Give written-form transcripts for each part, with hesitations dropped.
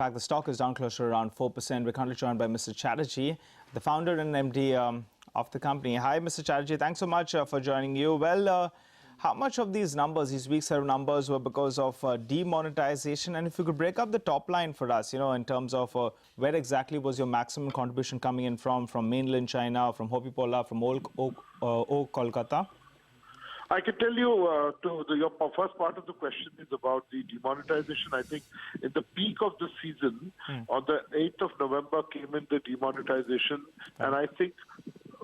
In fact, the stock is down close to around 4%. We're currently joined by Mr. Chatterjee, the founder and MD of the company. Hi, Mr. Chatterjee. Thanks so much for joining you. Well, how much of these numbers, these weak set of numbers, were because of demonetization? And if you could break up the top line for us, in terms of where exactly was your maximum contribution coming in from mainland China, from Hopi Pola, from old Kolkata? I can tell you, your first part of the question is about the demonetization. I think in the peak of the season, on the 8th of November came in the demonetization. And I think,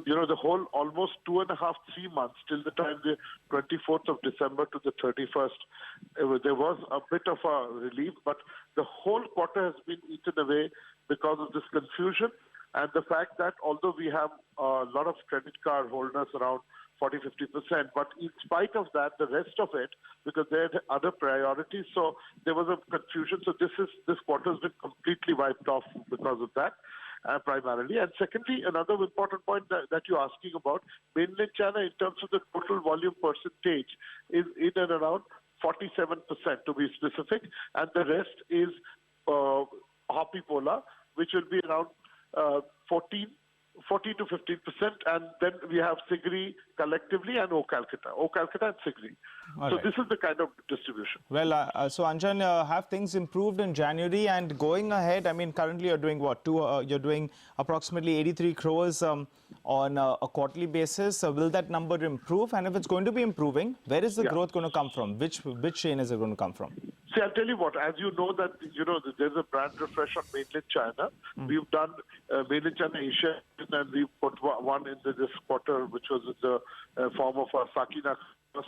the whole almost 2.5, 3 months till the time the 24th of December to the 31st, there was a bit of a relief. But the whole quarter has been eaten away because of this confusion and the fact that although we have a lot of credit card holders around 40–50%, but in spite of that, the rest of it, because they had other priorities, so there was a confusion. So this quarter has been completely wiped off because of that, primarily. And secondly, another important point that you're asking about, mainland China, in terms of the total volume percentage, is in and around 47%, to be specific, and the rest is Hopi Pola, which will be around 14 to 15%, and then we have Sigri collectively and Calcutta and Sigri. So this is the kind of distribution. Well, so Anjan, have things improved in January? And going ahead, I mean, currently you're doing what? You're doing approximately 83 crores on a quarterly basis. Will that number improve? And if it's going to be improving, where is the growth going to come from? Which chain is it going to come from? See, I'll tell you what, as you know that, there's a brand refresh on mainland China. We've done mainland China Asia, and we put one in this quarter, which was in the form of a Sakina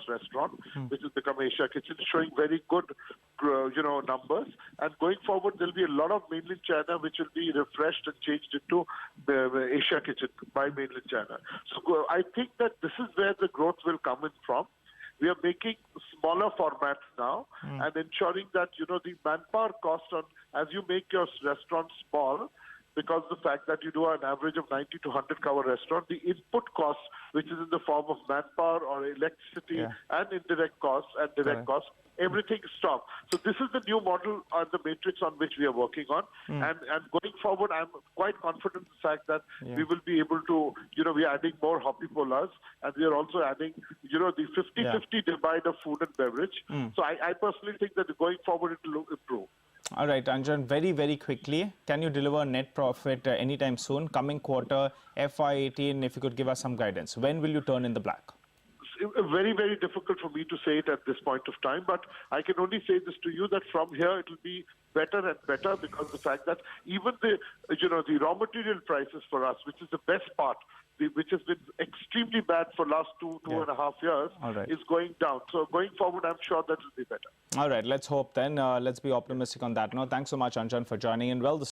restaurant, which has become Asia Kitchen, showing very good, numbers. And going forward, there'll be a lot of mainland China which will be refreshed and changed into the Asia Kitchen by mainland China. So I think that this is where the growth will come in from. We are making smaller formats now and ensuring that, the manpower cost on, as you make your restaurant small, because the fact that you do an average of 90 to 100 cover restaurant, the input cost, which is in the form of manpower or electricity and indirect costs and direct costs, everything stops. So this is the new model on the matrix on which we are working on. And going forward, I'm quite confident in the fact that we will be able to, we are adding more Hopi Polas, and we are also adding, the 50-50 divide of food and beverage. So I personally think that going forward it will improve. All right, Anjan, very, very quickly, can you deliver net profit anytime soon? Coming quarter, FY18, if you could give us some guidance. When will you turn in the black? Very, very difficult for me to say it at this point of time, but I can only say this to you that from here it will be better and better, because the fact that even the raw material prices for us, which is the best part, which has been extremely bad for last two and a half years, is going down. So going forward, I'm sure that will be better. All right, let's hope then. Let's be optimistic on that. No, thanks so much, Anjan, for joining in. Well,